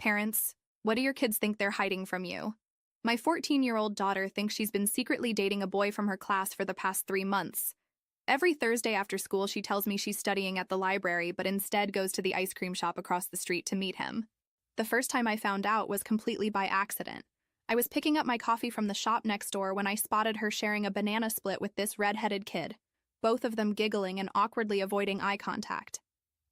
Parents, what do your kids think they're hiding from you? My 14-year-old daughter thinks she's been secretly dating a boy from her class for the past 3 months. Every Thursday after school, she tells me she's studying at the library, but instead goes to the ice cream shop across the street to meet him. The first time I found out was completely by accident. I was picking up my coffee from the shop next door when I spotted her sharing a banana split with this red-headed kid, both of them giggling and awkwardly avoiding eye contact.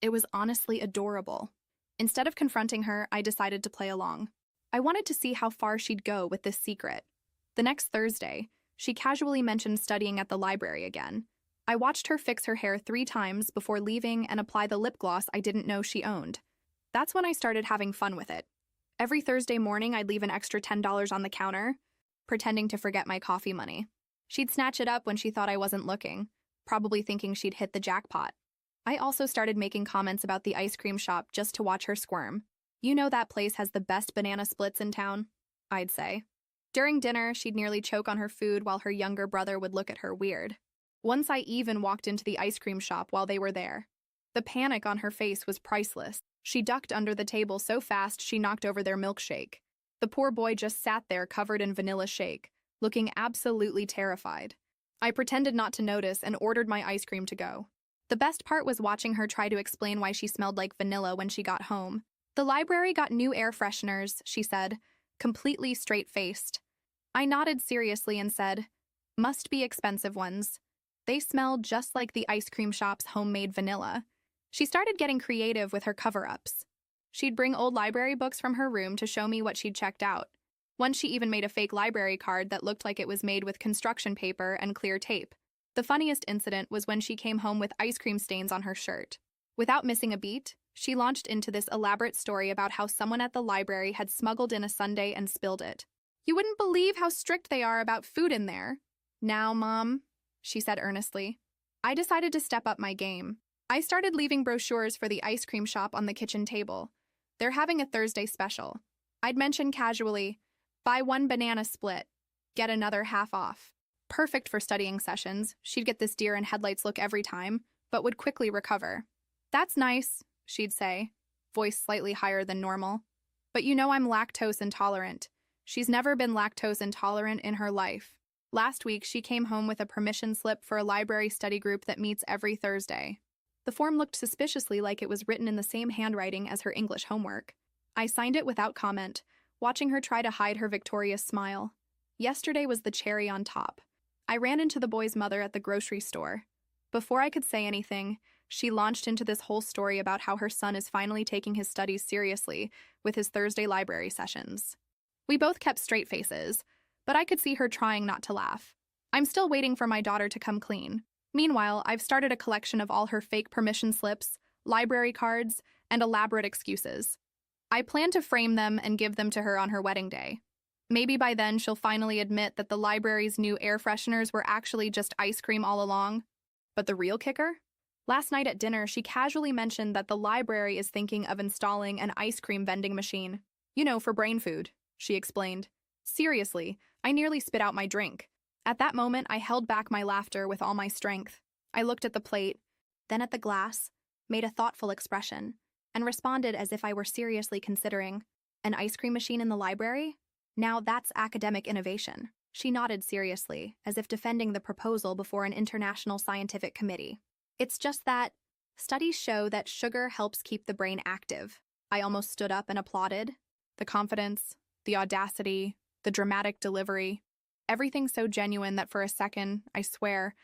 It was honestly adorable. Instead of confronting her, I decided to play along. I wanted to see how far she'd go with this secret. The next Thursday, she casually mentioned studying at the library again. I watched her fix her hair 3 times before leaving and apply the lip gloss I didn't know she owned. That's when I started having fun with it. Every Thursday morning, I'd leave an extra $10 on the counter, pretending to forget my coffee money. She'd snatch it up when she thought I wasn't looking, probably thinking she'd hit the jackpot. I also started making comments about the ice cream shop just to watch her squirm. You know that place has the best banana splits in town, I'd say. During dinner, she'd nearly choke on her food while her younger brother would look at her weird. Once I even walked into the ice cream shop while they were there. The panic on her face was priceless. She ducked under the table so fast she knocked over their milkshake. The poor boy just sat there covered in vanilla shake, looking absolutely terrified. I pretended not to notice and ordered my ice cream to go. The best part was watching her try to explain why she smelled like vanilla when she got home. The library got new air fresheners, she said, completely straight-faced. I nodded seriously and said, must be expensive ones. They smelled just like the ice cream shop's homemade vanilla. She started getting creative with her cover-ups. She'd bring old library books from her room to show me what she'd checked out. Once she even made a fake library card that looked like it was made with construction paper and clear tape. The funniest incident was when she came home with ice cream stains on her shirt. Without missing a beat, she launched into this elaborate story about how someone at the library had smuggled in a sundae and spilled it. You wouldn't believe how strict they are about food in there. Now, Mom, she said earnestly. I decided to step up my game. I started leaving brochures for the ice cream shop on the kitchen table. They're having a Thursday special. I'd mention casually, buy 1 banana split, get another half off. Perfect for studying sessions. She'd get this deer in headlights look every time, but would quickly recover. That's nice, she'd say, voice slightly higher than normal. But you know I'm lactose intolerant. She's never been lactose intolerant in her life. Last week, she came home with a permission slip for a library study group that meets every Thursday. The form looked suspiciously like it was written in the same handwriting as her English homework. I signed it without comment, watching her try to hide her victorious smile. Yesterday was the cherry on top. I ran into the boy's mother at the grocery store. Before I could say anything, she launched into this whole story about how her son is finally taking his studies seriously with his Thursday library sessions. We both kept straight faces, but I could see her trying not to laugh. I'm still waiting for my daughter to come clean. Meanwhile, I've started a collection of all her fake permission slips, library cards, and elaborate excuses. I plan to frame them and give them to her on her wedding day. Maybe by then she'll finally admit that the library's new air fresheners were actually just ice cream all along. But the real kicker? Last night at dinner, she casually mentioned that the library is thinking of installing an ice cream vending machine. You know, for brain food, she explained. Seriously, I nearly spit out my drink. At that moment, I held back my laughter with all my strength. I looked at the plate, then at the glass, made a thoughtful expression, and responded as if I were seriously considering, an ice cream machine in the library? Now that's academic innovation. She nodded seriously, as if defending the proposal before an international scientific committee. It's just that studies show that sugar helps keep the brain active. I almost stood up and applauded. The confidence, the audacity, the dramatic delivery. Everything so genuine that for a second, I swear,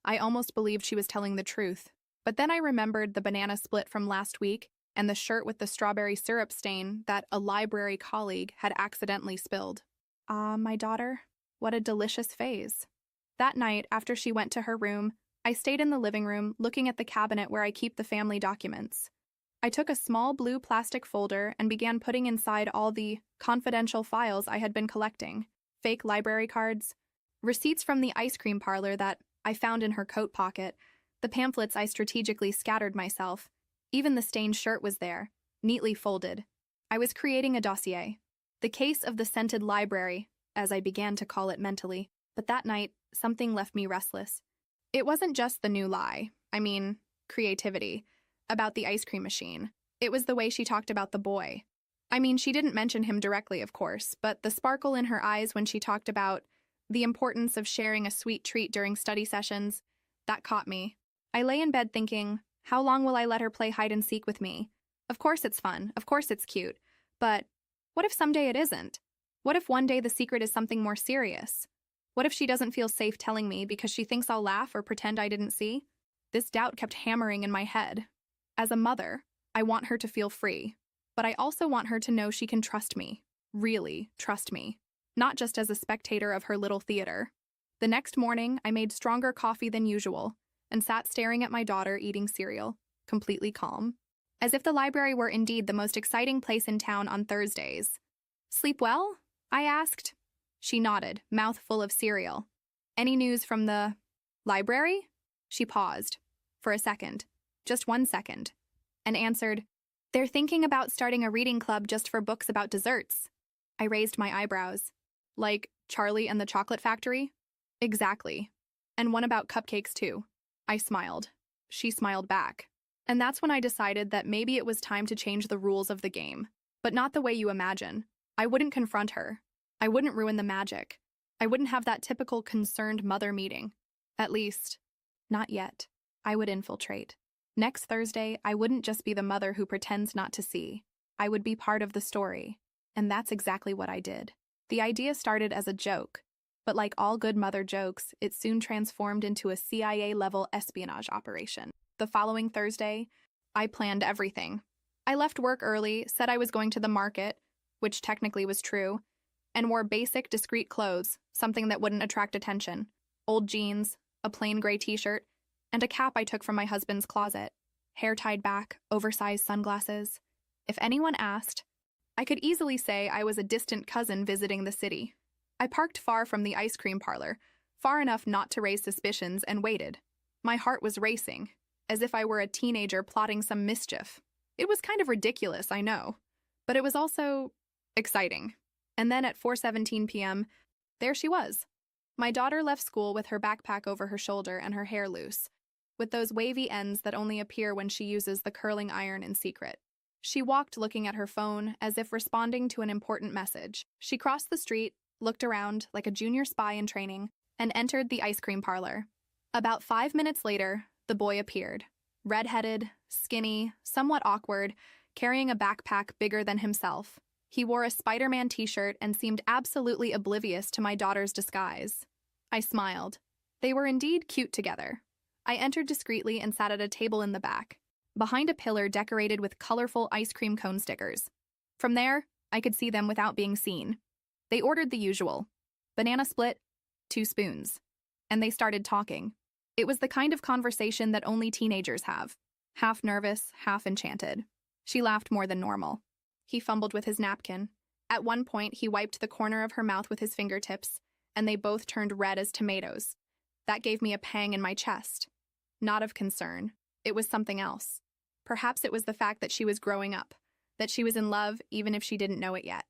I almost believed she was telling the truth. But then I remembered the banana split from last week and the shirt with the strawberry syrup stain that a library colleague had accidentally spilled. Ah, my daughter, what a delicious phase. That night, after she went to her room, I stayed in the living room looking at the cabinet where I keep the family documents. I took a small blue plastic folder and began putting inside all the confidential files I had been collecting. Fake library cards, receipts from the ice cream parlor that I found in her coat pocket, the pamphlets I strategically scattered myself. Even the stained shirt was there, neatly folded. I was creating a dossier. The case of the scented library, as I began to call it mentally. But that night, something left me restless. It wasn't just the new lie, creativity, about the ice cream machine. It was the way she talked about the boy. I mean, she didn't mention him directly, of course, but the sparkle in her eyes when she talked about the importance of sharing a sweet treat during study sessions, that caught me. I lay in bed thinking, how long will I let her play hide and seek with me? Of course it's fun, of course it's cute, but what if someday it isn't? What if one day the secret is something more serious? What if she doesn't feel safe telling me because she thinks I'll laugh or pretend I didn't see? This doubt kept hammering in my head. As a mother, I want her to feel free, but I also want her to know she can trust me, really trust me, not just as a spectator of her little theater. The next morning, I made stronger coffee than usual and sat staring at my daughter eating cereal, completely calm, as if the library were indeed the most exciting place in town on Thursdays. "Sleep well?" I asked. She nodded, mouth full of cereal. "Any news from the library?" She paused for a second, just 1 second, and answered, "They're thinking about starting a reading club just for books about desserts." I raised my eyebrows. "Like Charlie and the Chocolate Factory?" "Exactly. And one about cupcakes, too." I smiled. She smiled back. And that's when I decided that maybe it was time to change the rules of the game. But not the way you imagine. I wouldn't confront her. I wouldn't ruin the magic. I wouldn't have that typical concerned mother meeting. At least, not yet. I would infiltrate. Next Thursday, I wouldn't just be the mother who pretends not to see. I would be part of the story. And that's exactly what I did. The idea started as a joke, but like all good mother jokes, it soon transformed into a CIA-level espionage operation. The following Thursday, I planned everything. I left work early, said I was going to the market, which technically was true, and wore basic, discreet clothes, something that wouldn't attract attention. Old jeans, a plain gray t-shirt, and a cap I took from my husband's closet. Hair tied back, oversized sunglasses. If anyone asked, I could easily say I was a distant cousin visiting the city. I parked far from the ice cream parlor, far enough not to raise suspicions, and waited. My heart was racing, as if I were a teenager plotting some mischief. It was kind of ridiculous, I know, but it was also exciting. And then at 4:17 p.m., there she was. My daughter left school with her backpack over her shoulder and her hair loose, with those wavy ends that only appear when she uses the curling iron in secret. She walked looking at her phone as if responding to an important message. She crossed the street, looked around like a junior spy in training, and entered the ice cream parlor. About 5 minutes later, the boy appeared. Red-headed, skinny, somewhat awkward, carrying a backpack bigger than himself. He wore a Spider-Man t-shirt and seemed absolutely oblivious to my daughter's disguise. I smiled. They were indeed cute together. I entered discreetly and sat at a table in the back, behind a pillar decorated with colorful ice cream cone stickers. From there, I could see them without being seen. They ordered the usual. Banana split, 2 spoons. And they started talking. It was the kind of conversation that only teenagers have. Half nervous, half enchanted. She laughed more than normal. He fumbled with his napkin. At one point, he wiped the corner of her mouth with his fingertips, and they both turned red as tomatoes. That gave me a pang in my chest. Not of concern. It was something else. Perhaps it was the fact that she was growing up, that she was in love even if she didn't know it yet.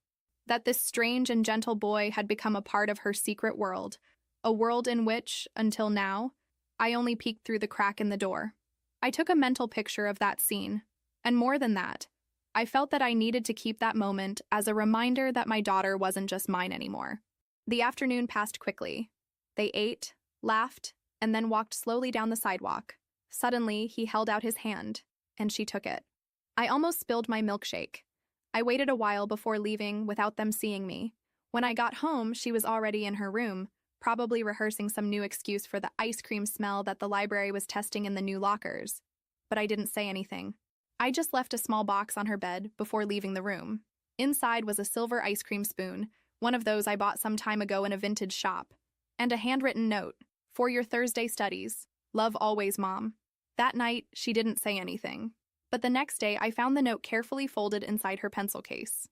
That this strange and gentle boy had become a part of her secret world, a world in which, until now, I only peeked through the crack in the door. I took a mental picture of that scene, and more than that, I felt that I needed to keep that moment as a reminder that my daughter wasn't just mine anymore. The afternoon passed quickly. They ate, laughed, and then walked slowly down the sidewalk. Suddenly, he held out his hand, and she took it. I almost spilled my milkshake. I waited a while before leaving without them seeing me. When I got home, she was already in her room, probably rehearsing some new excuse for the ice cream smell that the library was testing in the new lockers. But I didn't say anything. I just left a small box on her bed before leaving the room. Inside was a silver ice cream spoon, one of those I bought some time ago in a vintage shop, and a handwritten note, "For your Thursday studies. Love always, Mom." That night, she didn't say anything. But the next day, I found the note carefully folded inside her pencil case,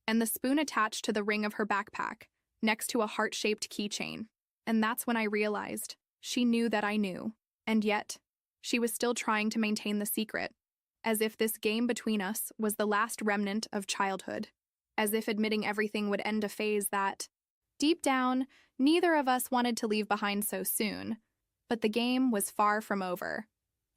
and the spoon attached to the ring of her backpack, next to a heart-shaped keychain. And that's when I realized she knew that I knew, and yet she was still trying to maintain the secret, as if this game between us was the last remnant of childhood, as if admitting everything would end a phase that, deep down, neither of us wanted to leave behind so soon. But the game was far from over.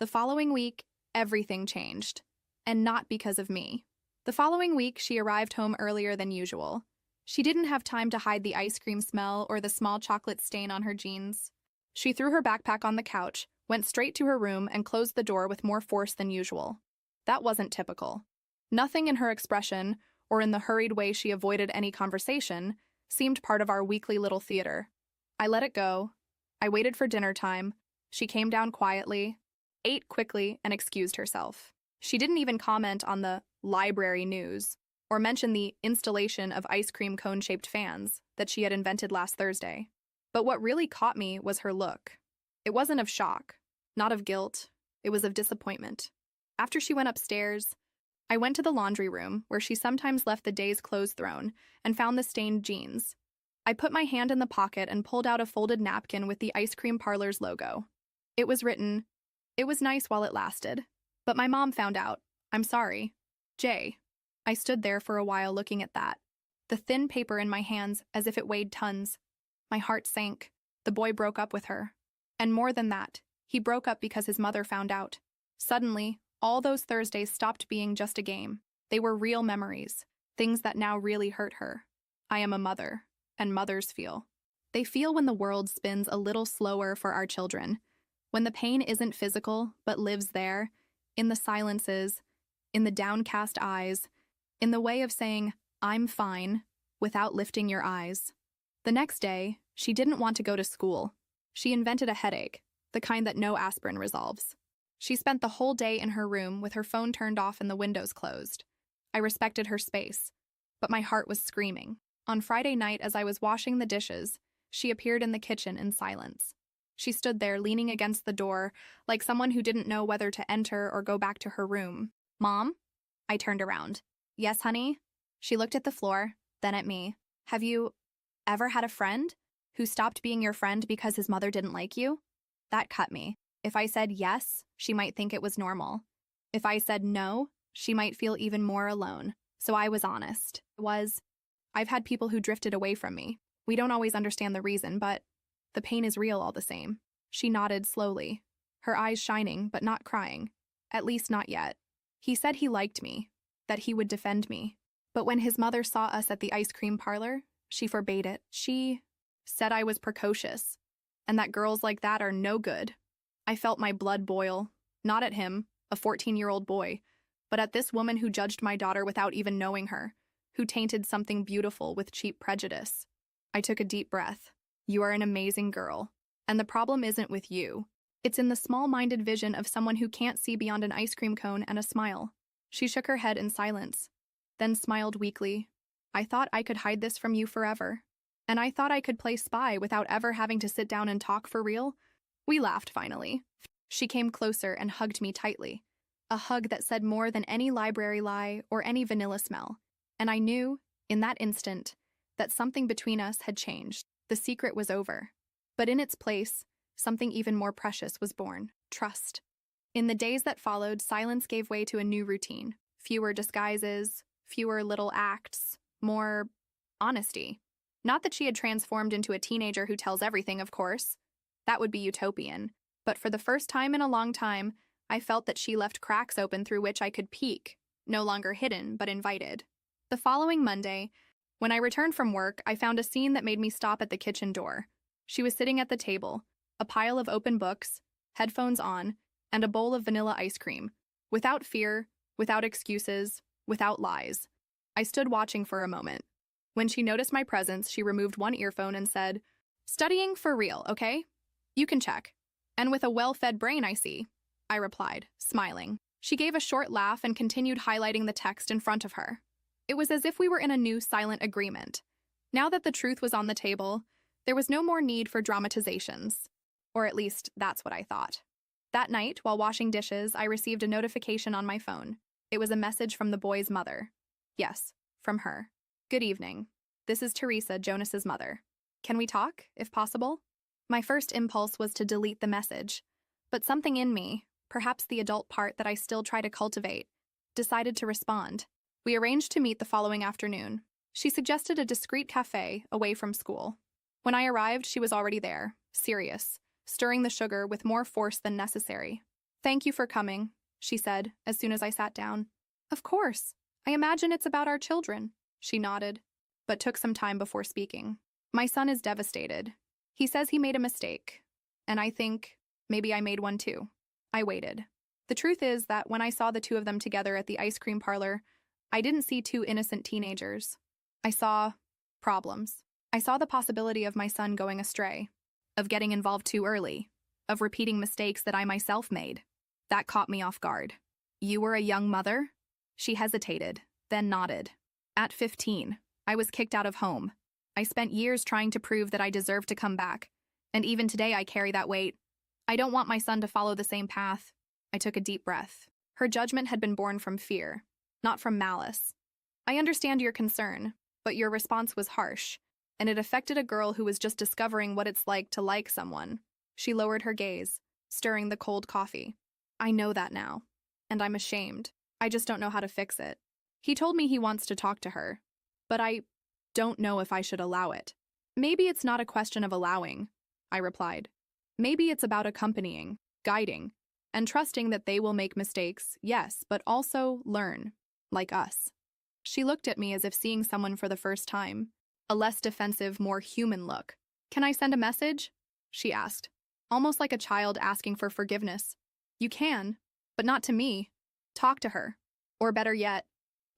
The following week, everything changed, and not because of me. The following week, she arrived home earlier than usual. She didn't have time to hide the ice cream smell or the small chocolate stain on her jeans. She threw her backpack on the couch, went straight to her room, and closed the door with more force than usual. That wasn't typical. Nothing in her expression, or in the hurried way she avoided any conversation, seemed part of our weekly little theater. I let it go. I waited for dinner time. She came down quietly, ate quickly, and excused herself. She didn't even comment on the library news or mention the installation of ice cream cone-shaped fans that she had invented last Thursday. But what really caught me was her look. It wasn't of shock, not of guilt. It was of disappointment. After she went upstairs, I went to the laundry room, where she sometimes left the day's clothes thrown, and found the stained jeans. I put my hand in the pocket and pulled out a folded napkin with the ice cream parlor's logo. It was written, "It was nice while it lasted. But my mom found out. I'm sorry. Jay." I stood there for a while looking at that, the thin paper in my hands as if it weighed tons. My heart sank. The boy broke up with her. And more than that, he broke up because his mother found out. Suddenly, all those Thursdays stopped being just a game. They were real memories, things that now really hurt her. I am a mother, and mothers feel. They feel when the world spins a little slower for our children, when the pain isn't physical but lives there, in the silences, in the downcast eyes, in the way of saying, "I'm fine," without lifting your eyes. The next day, she didn't want to go to school. She invented a headache, the kind that no aspirin resolves. She spent the whole day in her room with her phone turned off and the windows closed. I respected her space, but my heart was screaming. On Friday night, as I was washing the dishes, she appeared in the kitchen in silence. She stood there leaning against the door, like someone who didn't know whether to enter or go back to her room. "Mom?" I turned around. "Yes, honey?" She looked at the floor, then at me. "Have you ever had a friend who stopped being your friend because his mother didn't like you?" That cut me. If I said yes, she might think it was normal. If I said no, she might feel even more alone. So I was honest. I've had people who drifted away from me. We don't always understand the reason, but the pain is real all the same. She nodded slowly, her eyes shining but not crying. At least not yet. He said he liked me, that he would defend me. But when his mother saw us at the ice cream parlor, she forbade it. She said I was precocious, and that girls like that are no good. I felt my blood boil, not at him, a 14-year-old boy, but at this woman who judged my daughter without even knowing her, who tainted something beautiful with cheap prejudice. I took a deep breath. You are an amazing girl, and the problem isn't with you. It's in the small-minded vision of someone who can't see beyond an ice cream cone and a smile. She shook her head in silence, then smiled weakly. I thought I could hide this from you forever. And I thought I could play spy without ever having to sit down and talk for real. We laughed finally. She came closer and hugged me tightly. A hug that said more than any library lie or any vanilla smell. And I knew, in that instant, that something between us had changed. The secret was over. But in its place, something even more precious was born: trust. In the days that followed, silence gave way to a new routine. Fewer disguises, fewer little acts, more honesty. Not that she had transformed into a teenager who tells everything, of course. That would be utopian. But for the first time in a long time, I felt that she left cracks open through which I could peek, no longer hidden, but invited. The following Monday, when I returned from work, I found a scene that made me stop at the kitchen door. She was sitting at the table, a pile of open books, headphones on, and a bowl of vanilla ice cream. Without fear, without excuses, without lies. I stood watching for a moment. When she noticed my presence, she removed one earphone and said, "Studying for real, okay? You can check. And with a well-fed brain, I see," I replied, smiling. She gave a short laugh and continued highlighting the text in front of her. It was as if we were in a new silent agreement. Now that the truth was on the table, there was no more need for dramatizations. Or at least, that's what I thought. That night, while washing dishes, I received a notification on my phone. It was a message from the boy's mother. Yes, from her. "Good evening. This is Teresa, Jonas's mother. Can we talk, if possible?" My first impulse was to delete the message, but something in me, perhaps the adult part that I still try to cultivate, decided to respond. We arranged to meet the following afternoon. She suggested a discreet cafe away from school. When I arrived, she was already there, serious, stirring the sugar with more force than necessary. "Thank you for coming," she said, as soon as I sat down. "Of course," I imagine it's about our children, she nodded, but took some time before speaking. My son is devastated. He says he made a mistake, and I think maybe I made one too. I waited. The truth is that when I saw the two of them together at the ice cream parlor, I didn't see two innocent teenagers. I saw problems. I saw the possibility of my son going astray, of getting involved too early, of repeating mistakes that I myself made. That caught me off guard. You were a young mother? She hesitated, then nodded. At 15, I was kicked out of home. I spent years trying to prove that I deserved to come back, and even today I carry that weight. I don't want my son to follow the same path. I took a deep breath. Her judgment had been born from fear, not from malice. I understand your concern, but your response was harsh, and it affected a girl who was just discovering what it's like to like someone. She lowered her gaze, stirring the cold coffee. I know that now, and I'm ashamed. I just don't know how to fix it. He told me he wants to talk to her, but I don't know if I should allow it. Maybe it's not a question of allowing, I replied. Maybe it's about accompanying, guiding, and trusting that they will make mistakes, yes, but also learn, like us. She looked at me as if seeing someone for the first time, a less defensive, more human look. Can I send a message? She asked, almost like a child asking for forgiveness. You can, but not to me. Talk to her. Or better yet,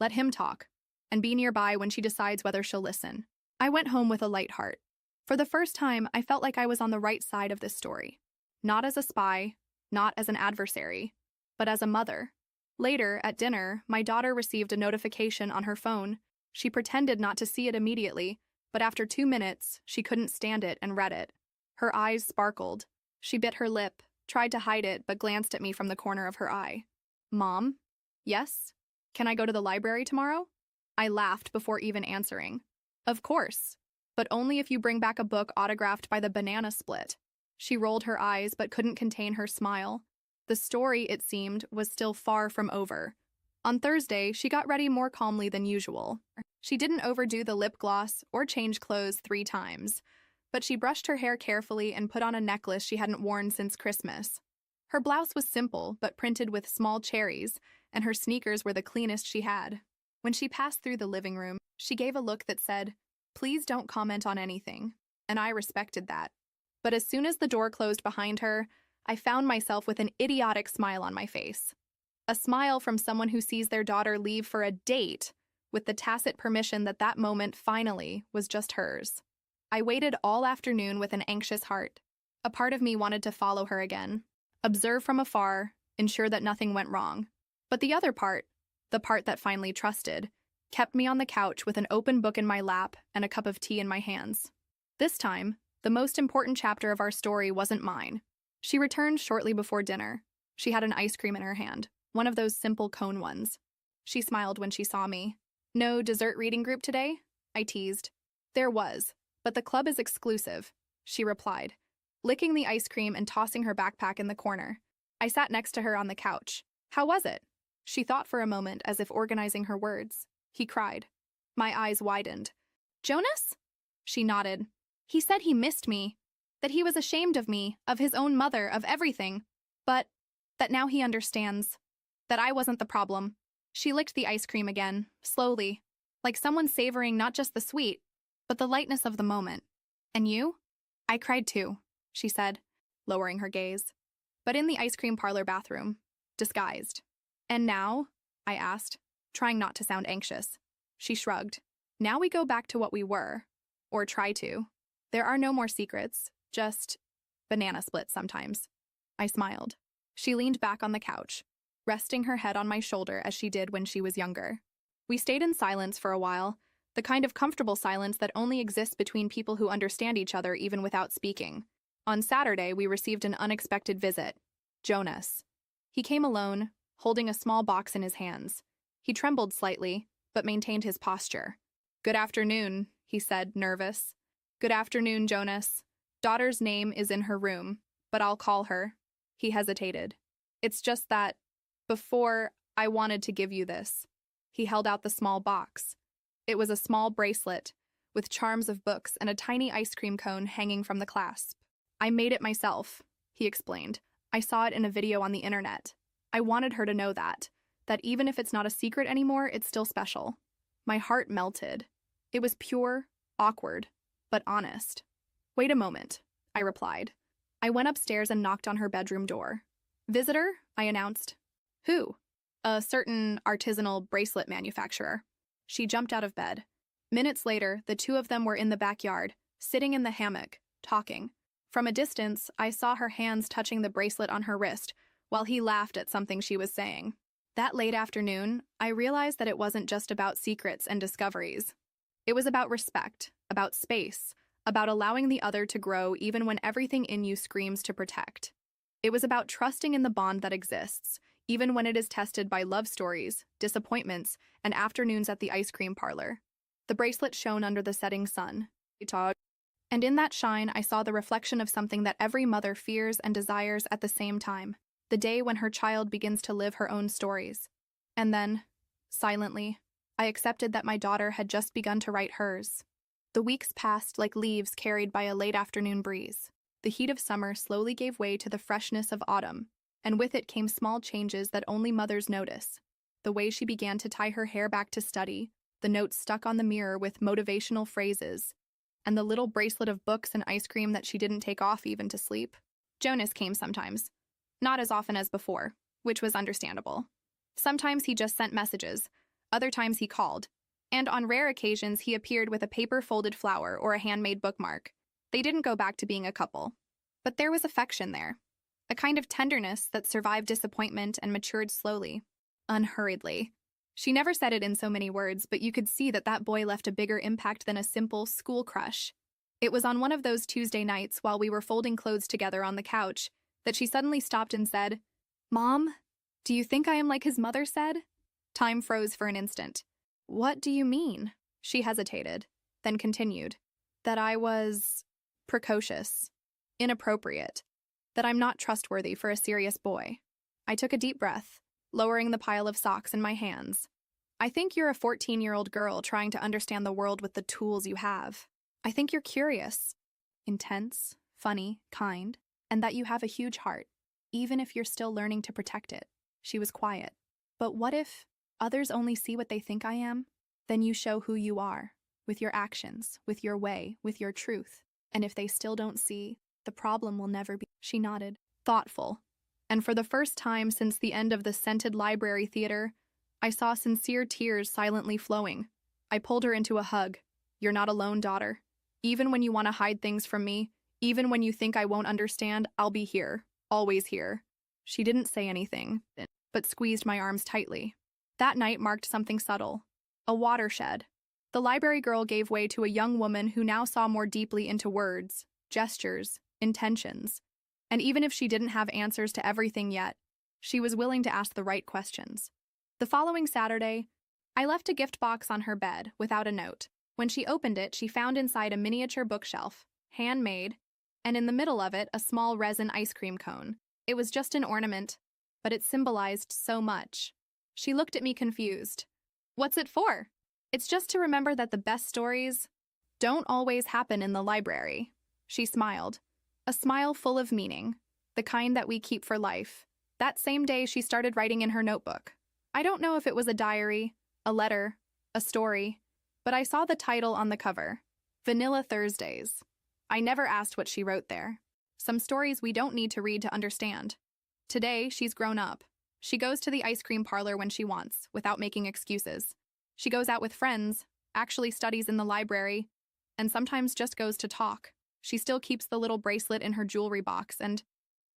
let him talk, and be nearby when she decides whether she'll listen. I went home with a light heart. For the first time, I felt like I was on the right side of this story. Not as a spy, not as an adversary, but as a mother. Later, at dinner, my daughter received a notification on her phone. She pretended not to see it immediately, but after 2 minutes, she couldn't stand it and read it. Her eyes sparkled. She bit her lip, tried to hide it, but glanced at me from the corner of her eye. Mom? Yes? Can I go to the library tomorrow? I laughed before even answering. Of course, but only if you bring back a book autographed by the Banana Split. She rolled her eyes but couldn't contain her smile. The story, it seemed, was still far from over. On Thursday, she got ready more calmly than usual. She didn't overdo the lip gloss or change clothes 3 times, but she brushed her hair carefully and put on a necklace she hadn't worn since Christmas. Her blouse was simple but printed with small cherries, and her sneakers were the cleanest she had. When she passed through the living room, she gave a look that said, "Please don't comment on anything," and I respected that. But as soon as the door closed behind her, I found myself with an idiotic smile on my face. A smile from someone who sees their daughter leave for a date with the tacit permission that that moment finally was just hers. I waited all afternoon with an anxious heart. A part of me wanted to follow her again, observe from afar, ensure that nothing went wrong. But the other part, the part that finally trusted, kept me on the couch with an open book in my lap and a cup of tea in my hands. This time, the most important chapter of our story wasn't mine. She returned shortly before dinner. She had an ice cream in her hand, one of those simple cone ones. She smiled when she saw me. No dessert reading group today? I teased. There was, but the club is exclusive, she replied, licking the ice cream and tossing her backpack in the corner. I sat next to her on the couch. How was it? She thought for a moment as if organizing her words. He cried. My eyes widened. Jonas? She nodded. He said he missed me, that he was ashamed of me, of his own mother, of everything, but that now he understands, that I wasn't the problem. She licked the ice cream again, slowly, like someone savoring not just the sweet, but the lightness of the moment. And you? I cried too, she said, lowering her gaze, but in the ice cream parlor bathroom, disguised. And now? I asked, trying not to sound anxious. She shrugged. Now we go back to what we were, or try to. There are no more secrets, just banana splits sometimes. I smiled. She leaned back on the couch, resting her head on my shoulder as she did when she was younger. We stayed in silence for a while, the kind of comfortable silence that only exists between people who understand each other even without speaking. On Saturday, we received an unexpected visit. Jonas. He came alone, holding a small box in his hands. He trembled slightly, but maintained his posture. Good afternoon, he said, nervous. Good afternoon, Jonas. Daughter's name is in her room, but I'll call her. He hesitated. It's just that, before, I wanted to give you this. He held out the small box. It was a small bracelet, with charms of books and a tiny ice cream cone hanging from the clasp. I made it myself, he explained. I saw it in a video on the internet. I wanted her to know that, that even if it's not a secret anymore, it's still special. My heart melted. It was pure, awkward, but honest. Wait a moment, I replied. I went upstairs and knocked on her bedroom door. Visitor, I announced. Who? A certain artisanal bracelet manufacturer. She jumped out of bed. Minutes later, the two of them were in the backyard, sitting in the hammock, talking. From a distance, I saw her hands touching the bracelet on her wrist, while he laughed at something she was saying. That late afternoon, I realized that it wasn't just about secrets and discoveries. It was about respect, about space, about allowing the other to grow even when everything in you screams to protect. It was about trusting in the bond that exists, even when it is tested by love stories, disappointments, and afternoons at the ice cream parlor. The bracelet shone under the setting sun. And in that shine, I saw the reflection of something that every mother fears and desires at the same time, the day when her child begins to live her own stories. And then, silently, I accepted that my daughter had just begun to write hers. The weeks passed like leaves carried by a late afternoon breeze. The heat of summer slowly gave way to the freshness of autumn, and with it came small changes that only mothers notice. The way she began to tie her hair back to study, the notes stuck on the mirror with motivational phrases, and the little bracelet of books and ice cream that she didn't take off even to sleep. Jonas came sometimes. Not as often as before, which was understandable. Sometimes he just sent messages, other times he called, and on rare occasions he appeared with a paper-folded flower or a handmade bookmark. They didn't go back to being a couple. But there was affection there, a kind of tenderness that survived disappointment and matured slowly, unhurriedly. She never said it in so many words, but you could see that that boy left a bigger impact than a simple school crush. It was on one of those Tuesday nights while we were folding clothes together on the couch that she suddenly stopped and said, "Mom, do you think I am like his mother said?" Time froze for an instant. "What do you mean?" She hesitated, then continued, "That I was precocious, inappropriate, that I'm not trustworthy for a serious boy." I took a deep breath, lowering the pile of socks in my hands. "I think you're a 14-year-old girl trying to understand the world with the tools you have. I think you're curious, intense, funny, kind, and that you have a huge heart, even if you're still learning to protect it." She was quiet. "But what if others only see what they think I am? Then you show who you are, with your actions, with your way, with your truth. And if they still don't see, the problem will never be." She nodded, thoughtful. And for the first time since the end of the scented library theater, I saw sincere tears silently flowing. I pulled her into a hug. "You're not alone, daughter. Even when you want to hide things from me, even when you think I won't understand, I'll be here, always here." She didn't say anything, but squeezed my arms tightly. That night marked something subtle, a watershed. The library girl gave way to a young woman who now saw more deeply into words, gestures, intentions. And even if she didn't have answers to everything yet, she was willing to ask the right questions. The following Saturday, I left a gift box on her bed without a note. When she opened it, she found inside a miniature bookshelf, handmade, and in the middle of it, a small resin ice cream cone. It was just an ornament, but it symbolized so much. She looked at me confused. "What's it for?" "It's just to remember that the best stories don't always happen in the library." She smiled, a smile full of meaning, the kind that we keep for life. That same day, she started writing in her notebook. I don't know if it was a diary, a letter, a story, but I saw the title on the cover, Vanilla Thursdays. I never asked what she wrote there. Some stories we don't need to read to understand. Today, she's grown up. She goes to the ice cream parlor when she wants, without making excuses. She goes out with friends, actually studies in the library, and sometimes just goes to talk. She still keeps the little bracelet in her jewelry box, and